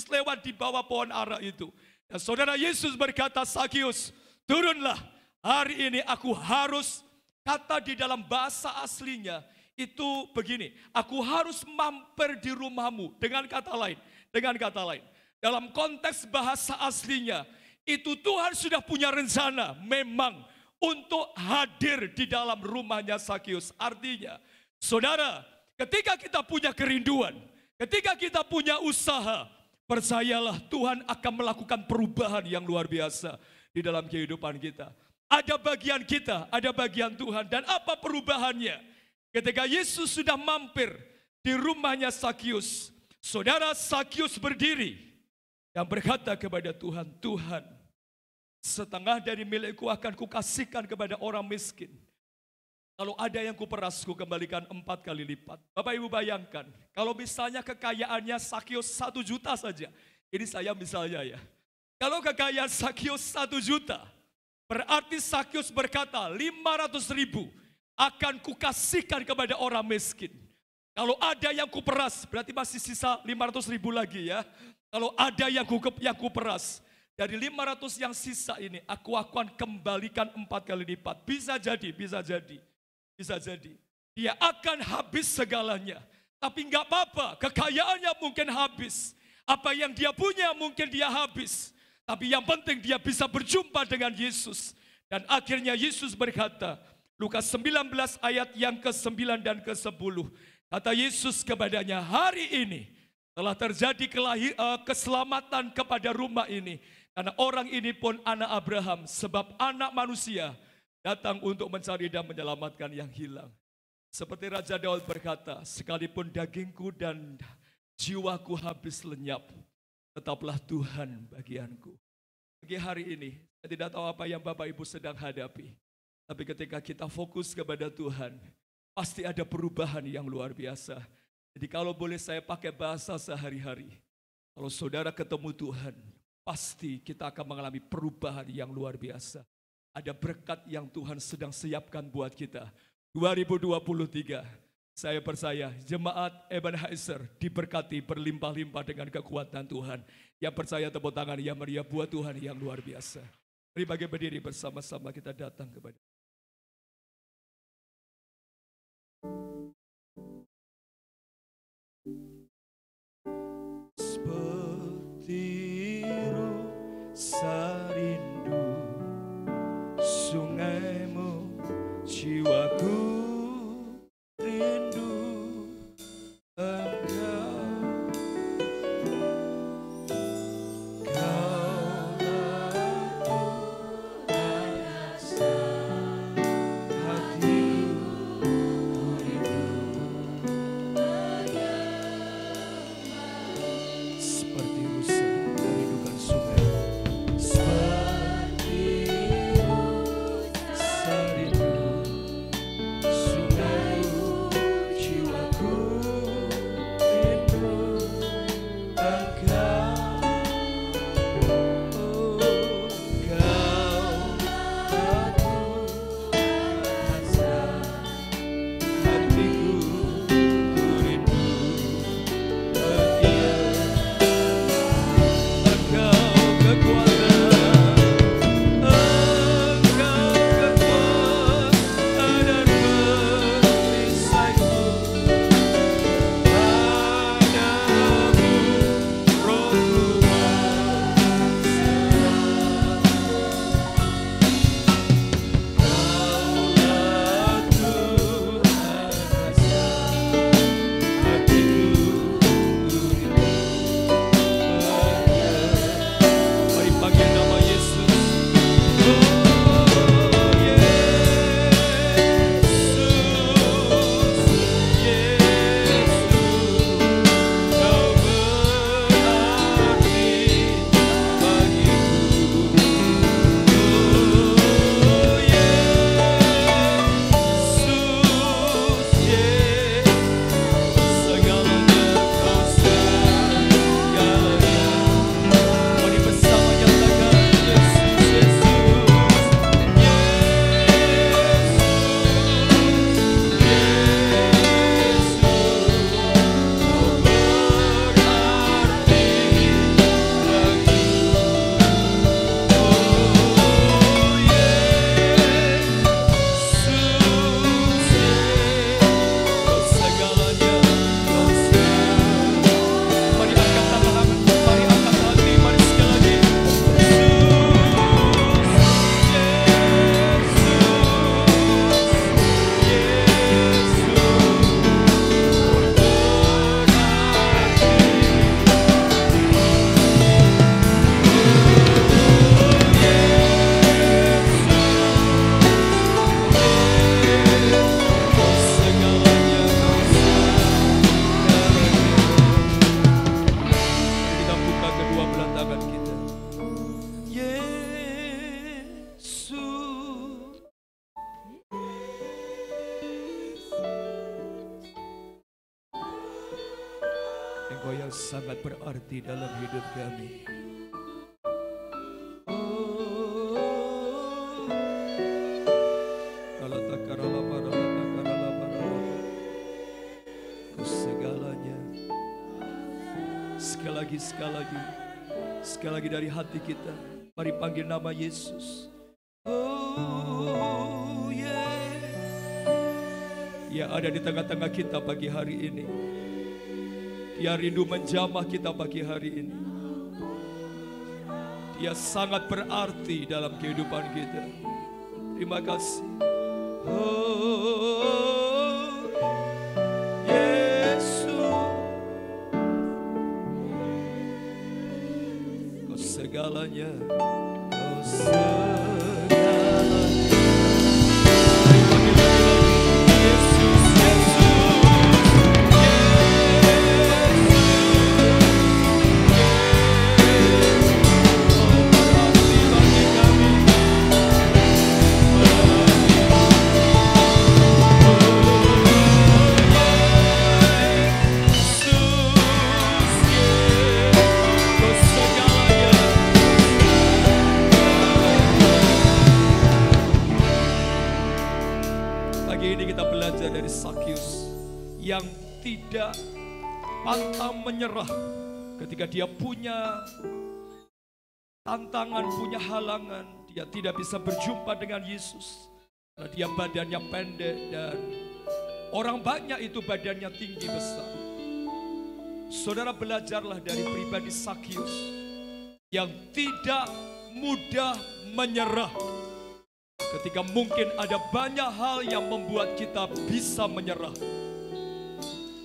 lewat di bawah pohon ara itu. Dan saudara, Yesus berkata, Sakeus, turunlah, hari ini aku harus, kata di dalam bahasa aslinya, itu begini, aku harus mampir di rumahmu. Dengan kata lain, dalam konteks bahasa aslinya, itu Tuhan sudah punya rencana memang untuk hadir di dalam rumahnya Sakeus. Artinya, saudara, ketika kita punya kerinduan, ketika kita punya usaha, percayalah Tuhan akan melakukan perubahan yang luar biasa di dalam kehidupan kita. Ada bagian kita, ada bagian Tuhan. Dan apa perubahannya? Ketika Yesus sudah mampir di rumahnya Sakeus, saudara, Sakeus berdiri dan berkata kepada Tuhan, Tuhan, setengah dari milikku akan kukasihkan kepada orang miskin. Kalau ada yang kuperas, kukembalikan 4 kali lipat. Bapak Ibu bayangkan, kalau misalnya kekayaannya Sakeus 1 juta saja. Ini saya misalnya ya. Kalau kekayaan Sakeus 1 juta, berarti Sakeus berkata 500.000 akan kukasihkan kepada orang miskin. Kalau ada yang kuperas, berarti masih sisa 500.000 lagi ya. Kalau ada yang kuperas, dari 500 yang sisa ini, aku akan kembalikan 4 kali lipat. Bisa jadi. Dia akan habis segalanya. Tapi enggak apa-apa, kekayaannya mungkin habis. Apa yang dia punya mungkin dia habis. Tapi yang penting dia bisa berjumpa dengan Yesus. Dan akhirnya Yesus berkata, Lukas 19 ayat yang ke-9 dan ke-10. Kata Yesus kepadanya, hari ini telah terjadi keselamatan kepada rumah ini. Karena orang ini pun anak Abraham, sebab anak manusia datang untuk mencari dan menyelamatkan yang hilang. Seperti Raja Daud berkata, sekalipun dagingku dan jiwaku habis lenyap, tetaplah Tuhan bagianku. Pagi hari ini, saya tidak tahu apa yang Bapak Ibu sedang hadapi. Tapi ketika kita fokus kepada Tuhan, pasti ada perubahan yang luar biasa. Jadi kalau boleh saya pakai bahasa sehari-hari, kalau saudara ketemu Tuhan, pasti kita akan mengalami perubahan yang luar biasa. Ada berkat yang Tuhan sedang siapkan buat kita. 2023, saya percaya jemaat Ebenezer diberkati berlimpah-limpah dengan kekuatan Tuhan. Yang percaya tepuk tangan yang meriah buat Tuhan yang luar biasa. Mari bagi berdiri bersama-sama kita datang kepada sarindu sungaimu, jiwaku rindu engkau. Engkau yang sangat berarti dalam hidup kami. Segalanya. Sekali lagi dari hati kita. Mari panggil nama Yesus. Oh yeah. Dia ada di tengah-tengah kita pagi hari ini. Dia rindu menjamah kita pagi hari ini. Dia sangat berarti dalam kehidupan kita. Terima kasih. Oh, Yesus, Kau segalanya, Kau segalanya. Dari Sakyus yang tidak pantang menyerah ketika dia punya tantangan, punya halangan, dia tidak bisa berjumpa dengan Yesus karena dia badannya pendek dan orang banyak itu badannya tinggi besar. Saudara belajarlah dari pribadi Sakyus yang tidak mudah menyerah. Ketika mungkin ada banyak hal yang membuat kita bisa menyerah.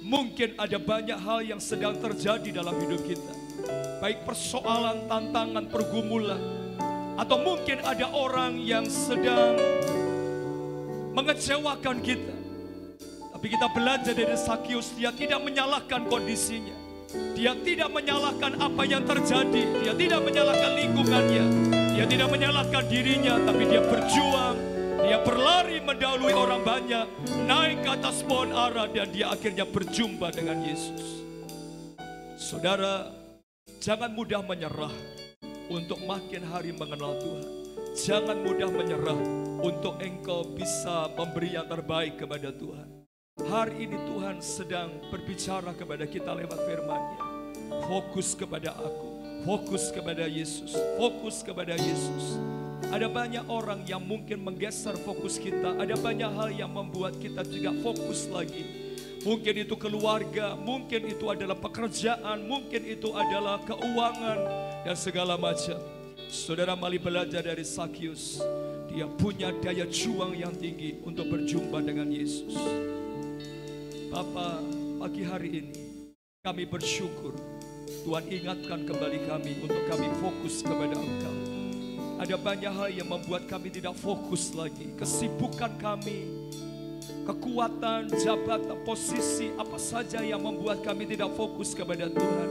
Mungkin ada banyak hal yang sedang terjadi dalam hidup kita. Baik persoalan, tantangan, pergumulan. Atau mungkin ada orang yang sedang mengecewakan kita. Tapi kita belajar dari Sakyus, dia tidak menyalahkan kondisinya. Dia tidak menyalahkan apa yang terjadi. Dia tidak menyalahkan lingkungannya. Dia tidak menyalahkan dirinya, tapi dia berjuang. Dia berlari mendahului orang banyak, naik ke atas pohon ara, dan dia akhirnya berjumpa dengan Yesus. Saudara, jangan mudah menyerah untuk makin hari mengenal Tuhan. Jangan mudah menyerah untuk engkau bisa memberi yang terbaik kepada Tuhan. Hari ini Tuhan sedang berbicara kepada kita lewat firman-Nya. Fokus kepada aku. Fokus kepada Yesus, fokus kepada Yesus. Ada banyak orang yang mungkin menggeser fokus kita. Ada banyak hal yang membuat kita tidak fokus lagi. Mungkin itu keluarga, mungkin itu adalah pekerjaan, mungkin itu adalah keuangan, dan segala macam. Saudara, mari belajar dari Sakyus. Dia punya daya juang yang tinggi untuk berjumpa dengan Yesus. Bapa, pagi hari ini kami bersyukur Tuhan ingatkan kembali kami untuk kami fokus kepada Engkau. Ada banyak hal yang membuat kami tidak fokus lagi. Kesibukan kami, kekuatan, jabatan, posisi, apa saja yang membuat kami tidak fokus kepada Tuhan.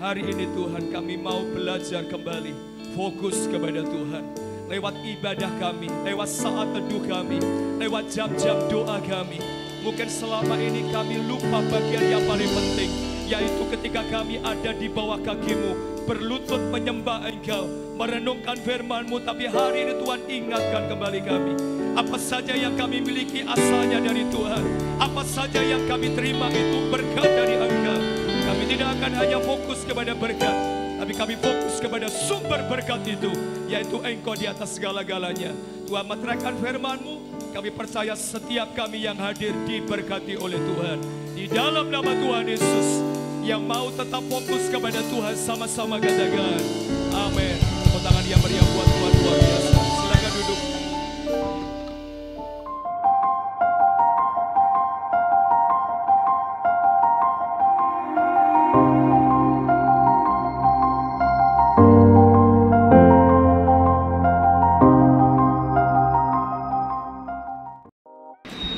Hari ini Tuhan, kami mau belajar kembali fokus kepada Tuhan. Lewat ibadah kami, lewat saat teduh kami, lewat jam-jam doa kami. Mungkin selama ini kami lupa bagian yang paling penting, yaitu ketika kami ada di bawah kaki-Mu, berlutut menyembah Engkau, merenungkan firman-Mu. Tapi hari ini Tuhan ingatkan kembali kami, apa saja yang kami miliki asalnya dari Tuhan. Apa saja yang kami terima itu berkat dari Engkau. Kami tidak akan hanya fokus kepada berkat, tapi kami fokus kepada sumber berkat itu, yaitu Engkau di atas segala-galanya. Tuhan, meteraikan firman-Mu, kami percaya setiap kami yang hadir diberkati oleh Tuhan. Di dalam nama Tuhan Yesus, yang mau tetap fokus kepada Tuhan, sama-sama katakan amin. Tepuk tangan yang meriah buat Tuhan luar biasa. Silakan duduk.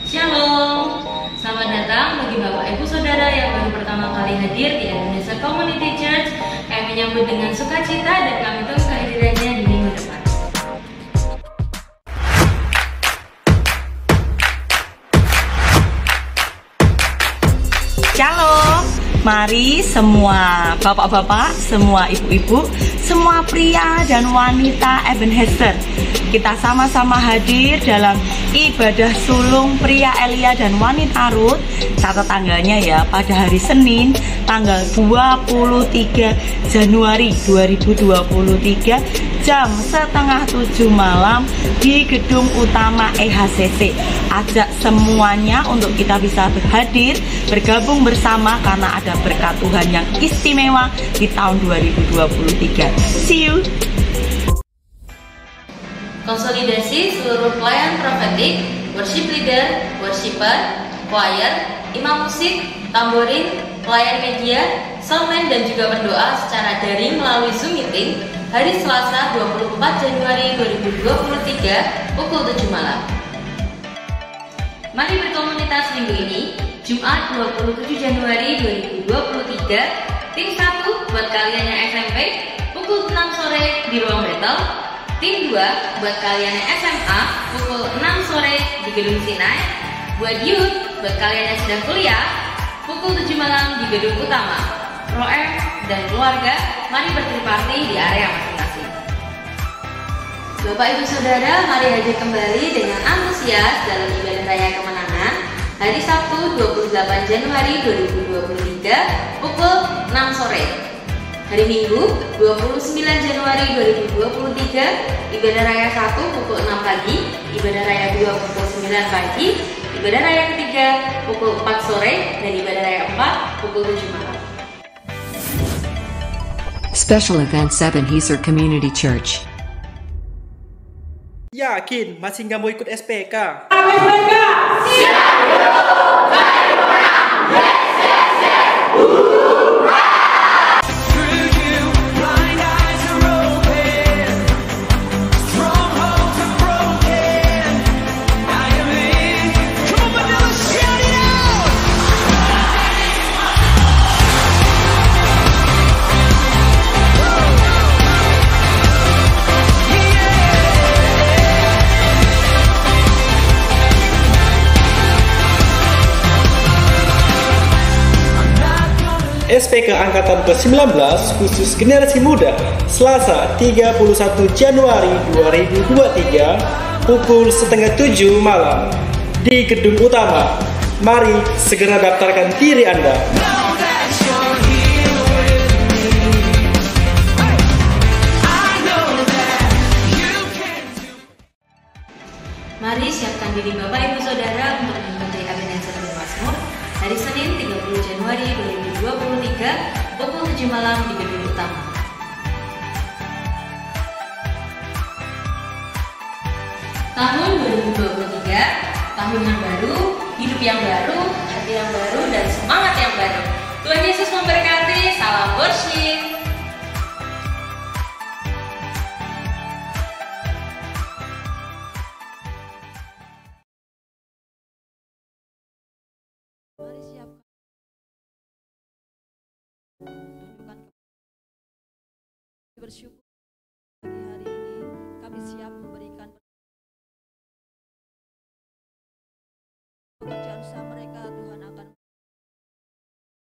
Shalom, selamat datang bagi Bapak Ibu Saudara yang baru pertama kali hadir di Ebenezer Community Church. Kami menyambut dengan sukacita dan kami tunggu kehadirannya di minggu depan. Shalom, Mari semua bapak-bapak, semua ibu-ibu, semua pria dan wanita Ebenezer, kita sama-sama hadir dalam ibadah sulung pria Elia dan wanita Ruth. Catat tanggalnya ya, pada hari Senin tanggal 23 Januari 2023 jam 6:30 malam di gedung utama EHCC. Ajak semuanya untuk kita bisa hadir, bergabung bersama karena ada berkat Tuhan yang istimewa di tahun 2023. See you. Konsolidasi seluruh pelayan profetik, worship leader, worshiper, choir, imam musik, tamborin, pelayan media, soundman dan juga berdoa secara daring melalui Zoom meeting hari Selasa 24 Januari 2023 pukul 7 malam. Mari berkomunitas minggu ini, Jumat 27 Januari 2023, tim 1 buat kalian yang SMP pukul 6 sore di ruang battle, tim 2 buat kalian yang SMA pukul 6 sore di gedung Sinai, buat youth buat kalian yang sedang kuliah pukul 7 malam di gedung utama. Pro M dan keluarga, mari bertriparti di area masing-masing. Bapak Ibu Saudara, mari hadir kembali dengan antusias dalam ibadah raya kemenangan hari Sabtu 28 Januari 2023 pukul 6 sore. Hari Minggu 29 Januari 2023 ibadah raya 1 pukul 6 pagi, ibadah raya 2 pukul 9 pagi, ibadah raya ketiga pukul 4 sore, dan ibadah raya 4 pukul 7 malam. Special Event 7 Ebenezer Community Church. Yakin masih nggak mau ikut SPK? SPK Angkatan ke-19 khusus generasi muda Selasa 31 Januari 2023 pukul 6:30 malam di gedung utama. Mari segera daftarkan diri Anda. Mari siapkan diri Bapak Ibu Saudara untuk mengikuti Ebenezer Bermazmur hari Senin 30 Januari 2023 pukul 7 malam di gedung utama. Tahun 2023, tahun yang baru, hidup yang baru, hati yang baru, dan semangat yang baru. Tuhan Yesus memberkati. Salam worship. Mari siapkan. Tunjukkan bersyukur pagi hari ini kami siap memberikan pekerjaan usaha mereka. Tuhan akan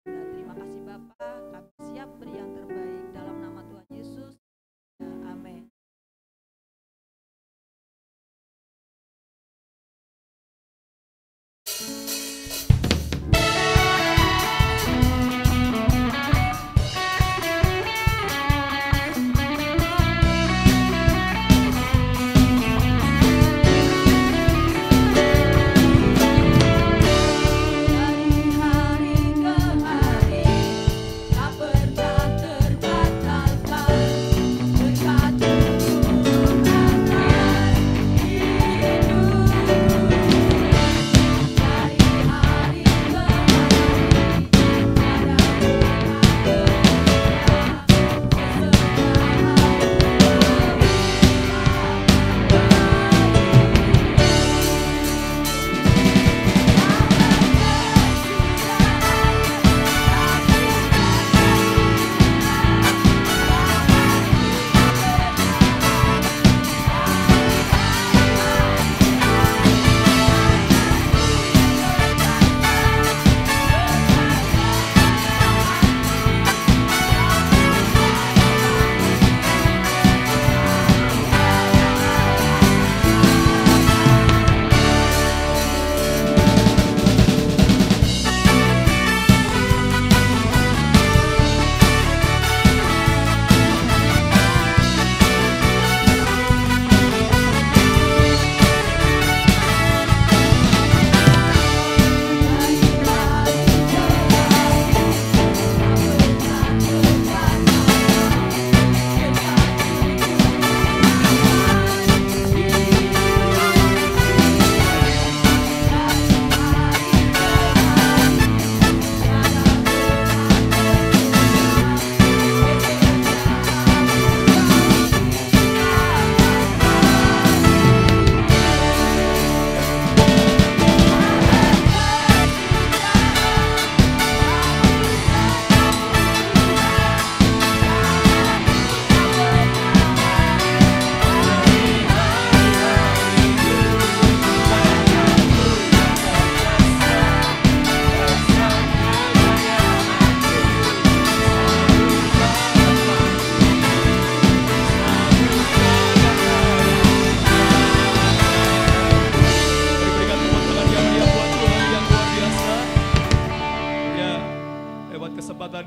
terima kasih Bapak, kami siap beri yang terbaik dalam nama Tuhan Yesus. Amin.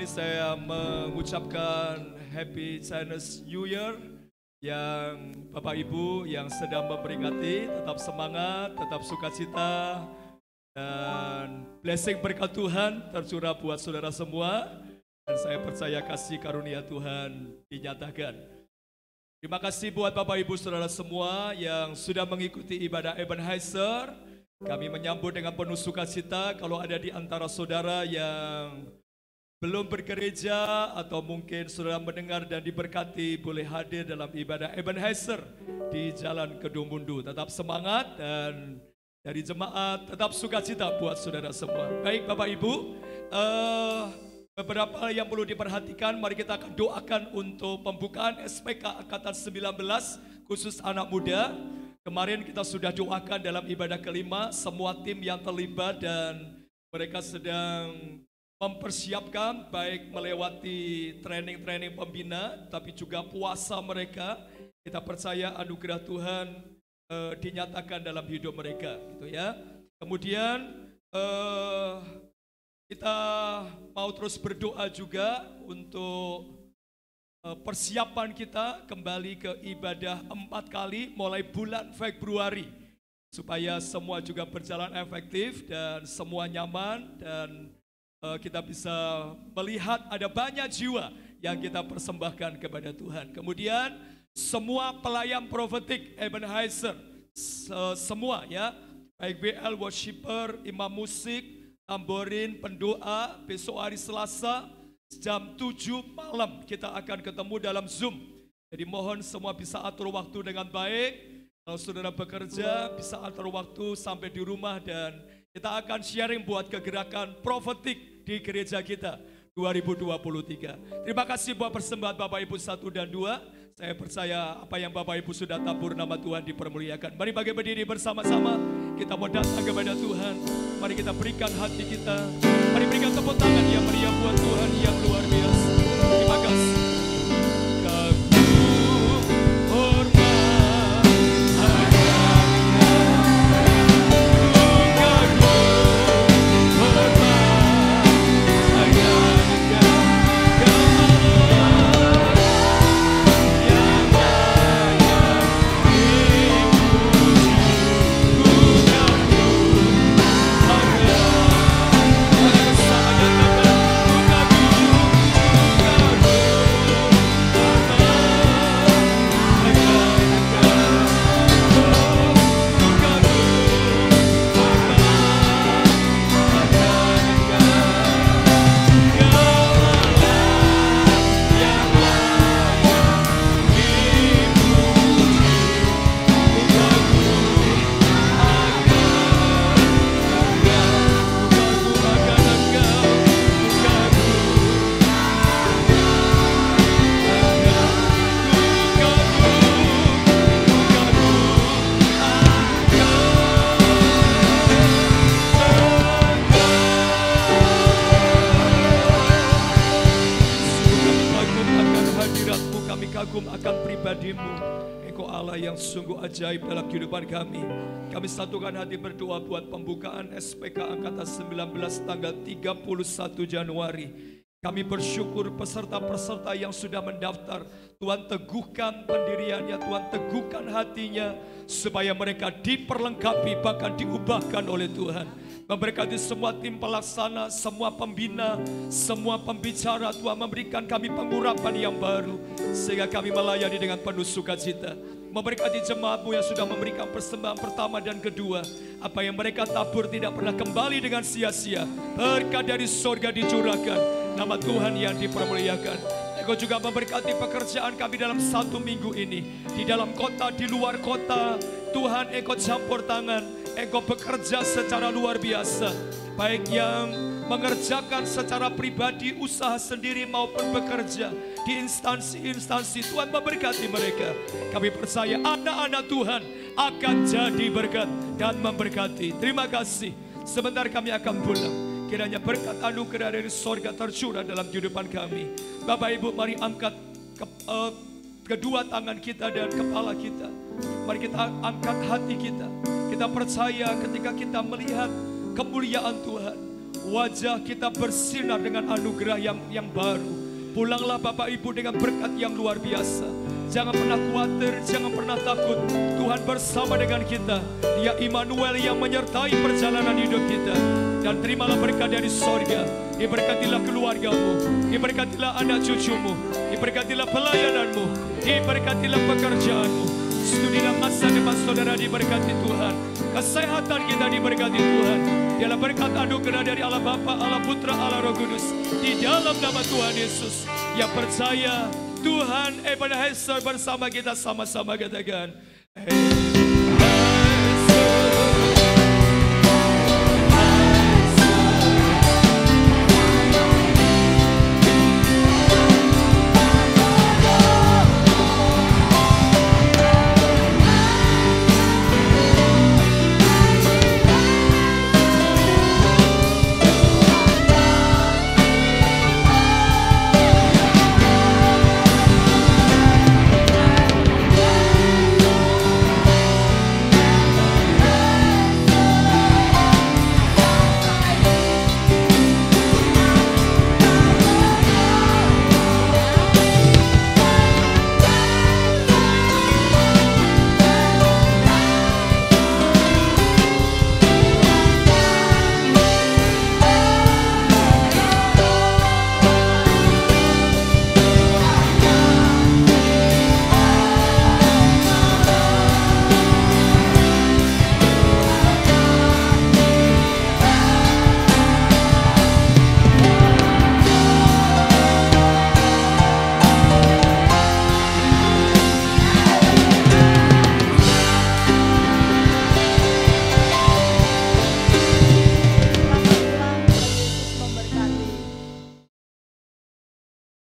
saya mengucapkan Happy Chinese New Year. Yang Bapak Ibu yang sedang memperingati, tetap semangat, tetap sukacita, dan blessing berkat Tuhan tercurah buat saudara semua. Dan saya percaya kasih karunia Tuhan dinyatakan. Terima kasih buat Bapak Ibu saudara semua yang sudah mengikuti ibadah Ebenezer. Kami menyambut dengan penuh sukacita. Kalau ada di antara saudara yang belum bergereja atau mungkin saudara mendengar dan diberkati, boleh hadir dalam ibadah Ebenezer di Jalan Kedung Mundu. Tetap semangat dan dari jemaat tetap sukacita buat saudara semua. Baik Bapak Ibu, beberapa yang perlu diperhatikan. Mari kita akan doakan untuk pembukaan SPK Angkatan 19 khusus anak muda. Kemarin kita sudah doakan dalam ibadah kelima semua tim yang terlibat dan mereka sedang mempersiapkan baik melewati training-training pembina tapi juga puasa mereka. Kita percaya anugerah Tuhan dinyatakan dalam hidup mereka, gitu ya. Kemudian kita mau terus berdoa juga untuk persiapan kita kembali ke ibadah 4 kali mulai bulan Februari, supaya semua juga berjalan efektif dan semua nyaman dan kita bisa melihat ada banyak jiwa yang kita persembahkan kepada Tuhan. Kemudian semua pelayan profetik Ebenezer, semua ya, baik BL worshiper, imam musik, tamborin, pendoa, besok hari Selasa jam 7 malam kita akan ketemu dalam Zoom. Jadi mohon semua bisa atur waktu dengan baik. Kalau saudara bekerja bisa atur waktu sampai di rumah dan kita akan sharing buat kegerakan profetik di gereja kita 2023. Terima kasih buat persembahan Bapak Ibu 1 dan 2. Saya percaya apa yang Bapak Ibu sudah tabur, nama Tuhan dipermuliakan. Mari bagi berdiri bersama-sama. Kita mau datang kepada Tuhan. Mari kita berikan hati kita. Mari berikan tepuk tangan yang meriah buat Tuhan yang luar biasa. Terima kasih. Sungguh ajaib dalam kehidupan kami. Kami satukan hati berdoa buat pembukaan SPK Angkatan 19 tanggal 31 Januari. Kami bersyukur peserta-peserta yang sudah mendaftar. Tuhan teguhkan pendiriannya, Tuhan teguhkan hatinya, supaya mereka diperlengkapi bahkan diubahkan oleh Tuhan. Memberkati semua tim pelaksana, semua pembina, semua pembicara. Tuhan memberikan kami pengurapan yang baru, sehingga kami melayani dengan penuh sukacita. Memberkati jemaatmu yang sudah memberikan persembahan pertama dan kedua. Apa yang mereka tabur tidak pernah kembali dengan sia-sia. Berkat dari surga dicurahkan, nama Tuhan yang dipermuliakan. Engkau juga memberkati pekerjaan kami dalam 1 minggu ini. Di dalam kota, di luar kota, Tuhan Engkau campur tangan. Engkau bekerja secara luar biasa. Baik yang mengerjakan secara pribadi, usaha sendiri maupun bekerja di instansi-instansi, Tuhan memberkati mereka. Kami percaya anak-anak Tuhan akan jadi berkat dan memberkati. Terima kasih. Sebentar kami akan pulang. Kiranya berkat anugerah dari sorga tercurah dalam kehidupan kami. Bapak Ibu, mari angkat kedua tangan kita dan kepala kita. Mari kita angkat hati kita. Kita percaya ketika kita melihat kemuliaan Tuhan, wajah kita bersinar dengan anugerah yang baru. Pulanglah Bapak Ibu dengan berkat yang luar biasa. Jangan pernah khawatir, jangan pernah takut. Tuhan bersama dengan kita. Dia Immanuel yang menyertai perjalanan hidup kita. Dan terimalah berkat dari sorga. Diberkatilah keluargamu, diberkatilah anak cucumu, diberkatilah pelayananmu, diberkatilah pekerjaanmu. Studilah masa depan saudara diberkati Tuhan. Kesehatan kita diberkati Tuhan. Dialah berkat anugerah dari Allah Bapa, Allah Putra, Allah Roh Kudus. Di dalam nama Tuhan Yesus. Yang percaya Tuhan Ebenezer bersama kita, sama-sama katakan. Amen.